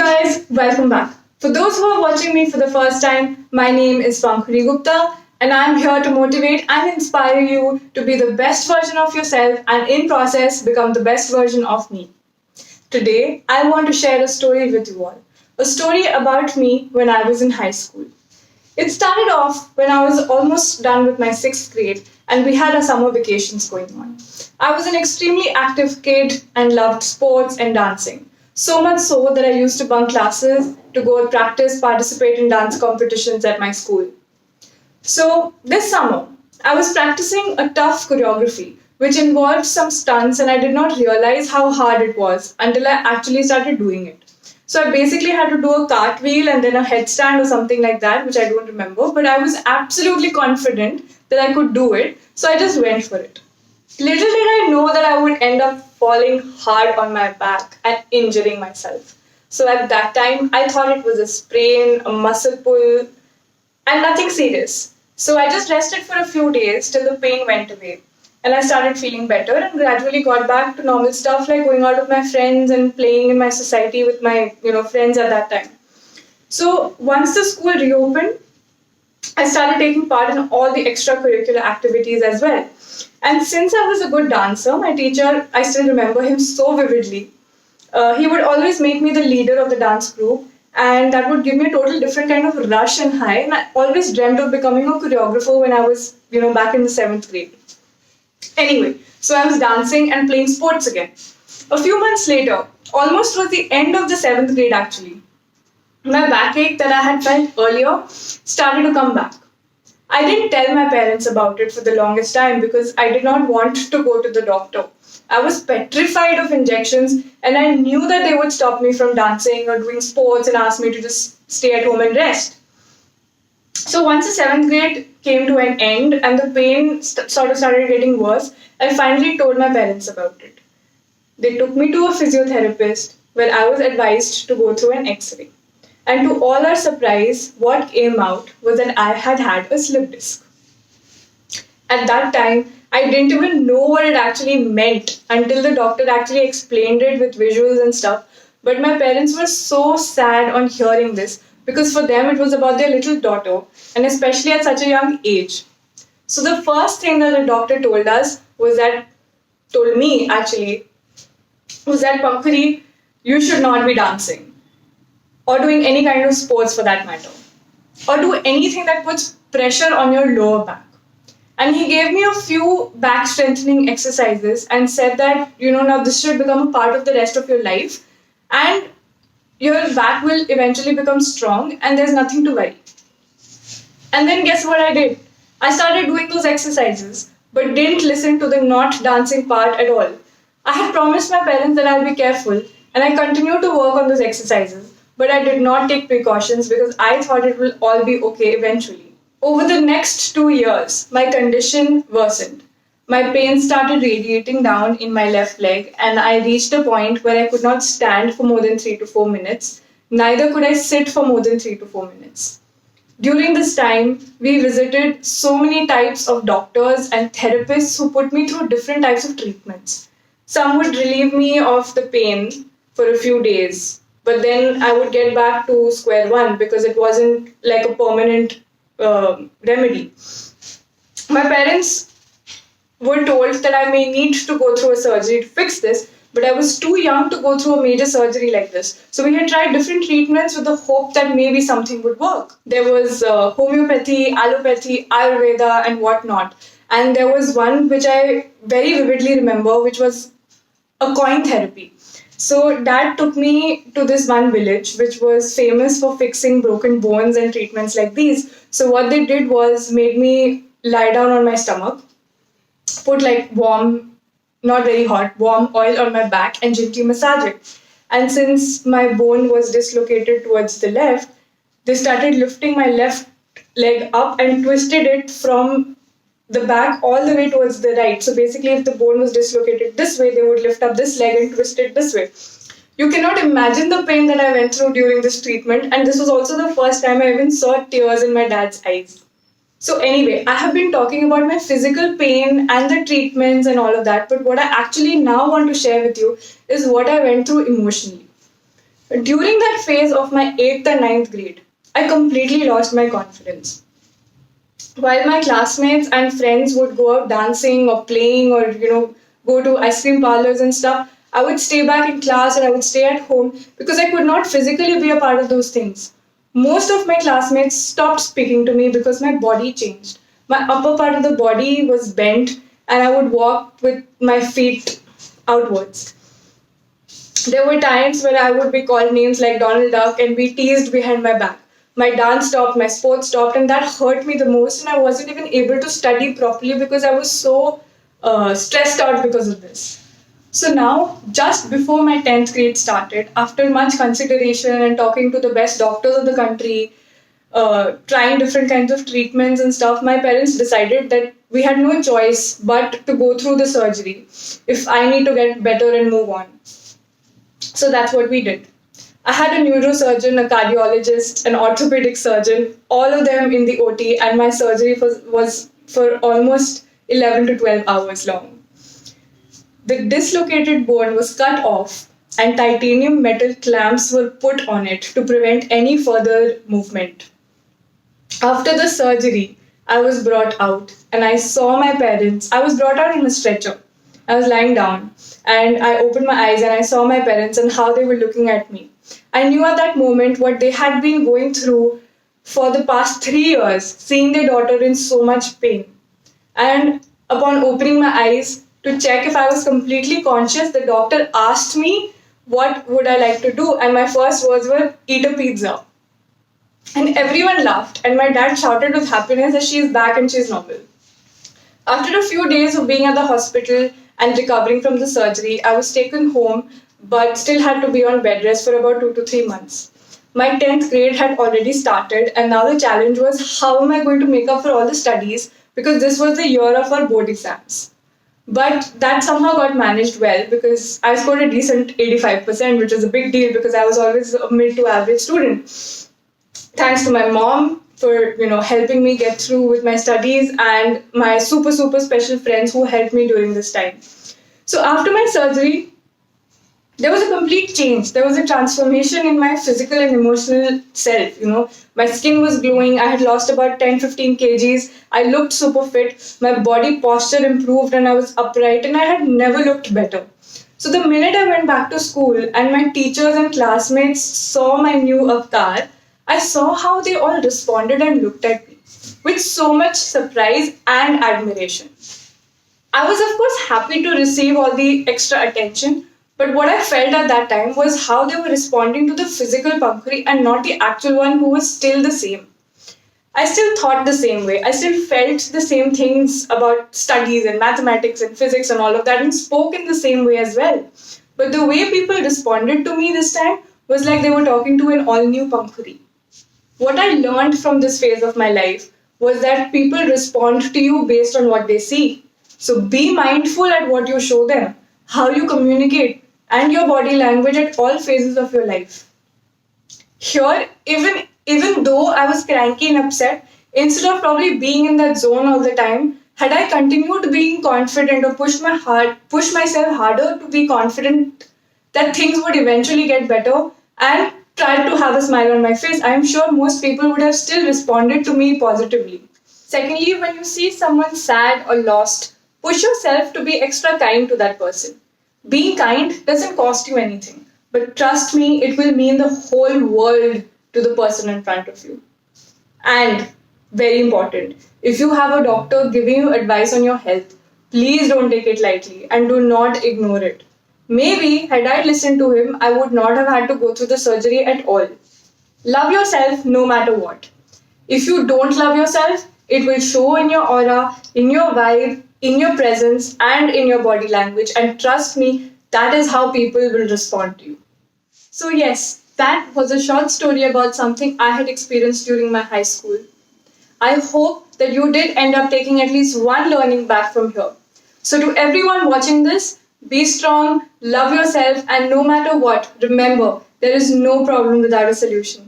guys, welcome back. For those who are watching me for the first time, my name is Pankhuri Gupta and I'm here to motivate and inspire you to be the best version of yourself and in process become the best version of me. Today, I want to share a story with you all. A story about me when I was in high school. It started off when I was almost done with my sixth grade and we had our summer vacations going on. I was an extremely active kid and loved sports and dancing. So much so that I used to bunk classes to go and practice, participate in dance competitions at my school. So this summer, I was practicing a tough choreography which involved some stunts and I did not realize how hard it was until I actually started doing it. So I basically had to do a cartwheel and then a headstand or something like that, which I don't remember, but I was absolutely confident that I could do it, so I just went for it. Little did I know that I would end up falling hard on my back and injuring myself. So at that time, I thought it was a sprain, a muscle pull, and nothing serious. So I just rested for a few days till the pain went away. And I started feeling better and gradually got back to normal stuff like going out with my friends and playing in my society with my friends at that time. So once the school reopened, I started taking part in all the extracurricular activities as well. And since I was a good dancer, my teacher, I still remember him so vividly. He would always make me the leader of the dance group, and that would give me a total different kind of rush and high. And I always dreamt of becoming a choreographer when I was, back in the seventh grade. Anyway, so I was dancing and playing sports again. A few months later, almost towards the end of the seventh grade actually, my backache that I had felt earlier started to come back. I didn't tell my parents about it for the longest time because I did not want to go to the doctor. I was petrified of injections and I knew that they would stop me from dancing or doing sports and ask me to just stay at home and rest. So once the seventh grade came to an end and the pain sort of started getting worse, I finally told my parents about it. They took me to a physiotherapist where I was advised to go through an X-ray. And to all our surprise, what came out was that I had had a slip disc. At that time, I didn't even know what it actually meant until the doctor actually explained it with visuals and stuff. But my parents were so sad on hearing this because for them it was about their little daughter and especially at such a young age. So the first thing that the doctor told me actually, was that Pankhuri, you should not be dancing or doing any kind of sports for that matter, or do anything that puts pressure on your lower back. And he gave me a few back strengthening exercises and said that, now this should become a part of the rest of your life and your back will eventually become strong and there's nothing to worry. And then guess what I did? I started doing those exercises but didn't listen to the not dancing part at all. I had promised my parents that I'll be careful and I continued to work on those exercises, but I did not take precautions because I thought it will all be okay eventually. Over the next 2 years, my condition worsened. My pain started radiating down in my left leg and I reached a point where I could not stand for more than 3 to 4 minutes. Neither could I sit for more than 3 to 4 minutes. During this time, we visited so many types of doctors and therapists who put me through different types of treatments. Some would relieve me of the pain for a few days, but then I would get back to square one because it wasn't like a permanent remedy. My parents were told that I may need to go through a surgery to fix this, but I was too young to go through a major surgery like this. So we had tried different treatments with the hope that maybe something would work. There was homeopathy, allopathy, Ayurveda, and whatnot. And there was one which I very vividly remember, which was a coin therapy. So dad took me to this one village which was famous for fixing broken bones and treatments like these. So what they did was made me lie down on my stomach, put like warm, not very hot, warm oil on my back and gently massage it. And since my bone was dislocated towards the left, they started lifting my left leg up and twisted it from the back all the way towards the right. So basically, if the bone was dislocated this way, they would lift up this leg and twist it this way. You cannot imagine the pain that I went through during this treatment, and this was also the first time I even saw tears in my dad's eyes. So anyway, I have been talking about my physical pain and the treatments and all of that, but what I actually now want to share with you is what I went through emotionally. During that phase of my 8th and ninth grade, I completely lost my confidence. While my classmates and friends would go out dancing or playing or, go to ice cream parlors and stuff, I would stay back in class and I would stay at home because I could not physically be a part of those things. Most of my classmates stopped speaking to me because my body changed. My upper part of the body was bent and I would walk with my feet outwards. There were times when I would be called names like Donald Duck and be teased behind my back. My dance stopped, my sports stopped, and that hurt me the most. And I wasn't even able to study properly because I was so stressed out because of this. So now, just before my 10th grade started, after much consideration and talking to the best doctors of the country, trying different kinds of treatments and stuff, my parents decided that we had no choice but to go through the surgery if I need to get better and move on. So that's what we did. I had a neurosurgeon, a cardiologist, an orthopedic surgeon, all of them in the OT, and my surgery was for almost 11 to 12 hours long. The dislocated bone was cut off, and titanium metal clamps were put on it to prevent any further movement. After the surgery, I was brought out and I saw my parents. I was brought out in a stretcher. I was lying down and I opened my eyes and I saw my parents and how they were looking at me. I knew at that moment what they had been going through for the past 3 years, seeing their daughter in so much pain. And upon opening my eyes to check if I was completely conscious, the doctor asked me what would I like to do, and my first words were eat a pizza. And everyone laughed, and my dad shouted with happiness that she is back and she is normal. After a few days of being at the hospital and recovering from the surgery, I was taken home but still had to be on bed rest for about 2 to 3 months. My 10th grade had already started, and now the challenge was how am I going to make up for all the studies because this was the year of our board exams. But that somehow got managed well because I scored a decent 85%, which is a big deal because I was always a mid to average student. Thanks to my mom for helping me get through with my studies and my super special friends who helped me during this time. So after my surgery, there was a complete change. There was a transformation in my physical and emotional self. My skin was glowing. I had lost about 10-15 kgs. I looked super fit. My body posture improved and I was upright and I had never looked better. So the minute I went back to school and my teachers and classmates saw my new avatar, I saw how they all responded and looked at me with so much surprise and admiration. I was, of course, happy to receive all the extra attention, but what I felt at that time was how they were responding to the physical Pankhuri and not the actual one who was still the same. I still thought the same way. I still felt the same things about studies and mathematics and physics and all of that and spoke in the same way as well. But the way people responded to me this time was like they were talking to an all-new Pankhuri. What I learned from this phase of my life was that people respond to you based on what they see. So be mindful at what you show them, how you communicate, and your body language at all phases of your life. Here, even though I was cranky and upset, instead of probably being in that zone all the time, had I continued being confident or push myself harder to be confident that things would eventually get better and tried to have a smile on my face, I am sure most people would have still responded to me positively. Secondly, when you see someone sad or lost, push yourself to be extra kind to that person. Being kind doesn't cost you anything, but trust me, it will mean the whole world to the person in front of you. And very important, if you have a doctor giving you advice on your health, please don't take it lightly and do not ignore it. Maybe, had I listened to him, I would not have had to go through the surgery at all. Love yourself no matter what. If you don't love yourself, it will show in your aura, in your vibe, in your presence, and in your body language. And trust me, that is how people will respond to you. So, yes, that was a short story about something I had experienced during my high school. I hope that you did end up taking at least one learning back from here. So, to everyone watching this, be strong, love yourself, and no matter what, remember, there is no problem without a solution.